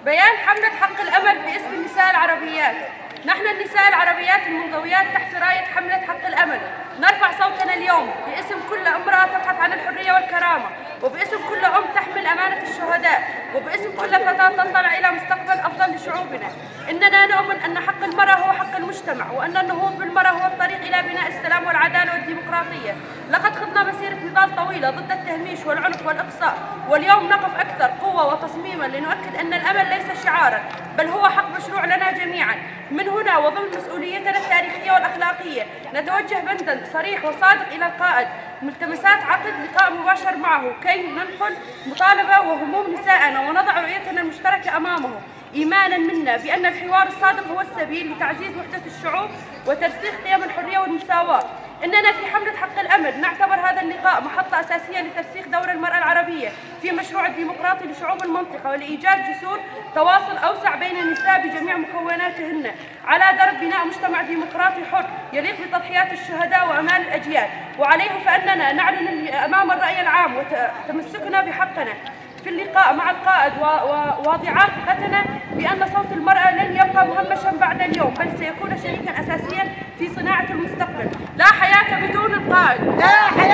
بيان حملة حق الأمل باسم النساء العربيات. نحن النساء العربيات المنضويات تحت راية حملة حق الأمل نرفع صوتنا اليوم باسم كل امرأة تبحث عن الحرية والكرامة، وباسم كل أم تحمل أمانة الشهداء، وباسم كل فتاة تطلع إلى مستقبل أفضل لشعوبنا. إننا نؤمن أن حق المرأة هو حق المجتمع، وأن النهوض بالمرأة هو الطريق إلى بناء السلام والعدالة والديمقراطية. لقد خضنا مسيرة نضال طويلة ضد التهميش والعنف والإقصاء، واليوم نقف أكثر قوة وتصميما لنؤكد أن الأمل ليس شعارا بل هو حق مشروع لنا جميعا. من هنا وضمن مسؤوليتنا التاريخية والأخلاقية نتوجه بندا صريح وصادق إلى القائد ملتمسات عقد لقاء مباشر معه كي ننقل مطالبة وهموم نسائنا ونضع رؤيتنا المشتركة أمامه، إيمانا منا بأن الحوار الصادق هو السبيل لتعزيز وحدة الشعوب وترسيخ قيم الحرية والمساواة. إننا في حملة حق الأمل نعتبر هذا اللقاء محطة أساسية لترسيخ دور المرأة العربية في مشروع الديمقراطي لشعوب المنطقة، ولإيجاد جسور تواصل أوسع بين النساء بجميع مكوناتهن على درب بناء مجتمع ديمقراطي حر يليق بتضحيات الشهداء وأمال الأجيال. وعليه فإننا نعلن أمام الرأي العام وتمسكنا بحقنا في اللقاء مع القائد وواضعات ثقتنا بأن صوت المرأة لن يبقى مهمشا بعد اليوم، بل سيكون شريكا أساسيا في صناعة المستقبل. لا حياة بدون القائد. لا حياة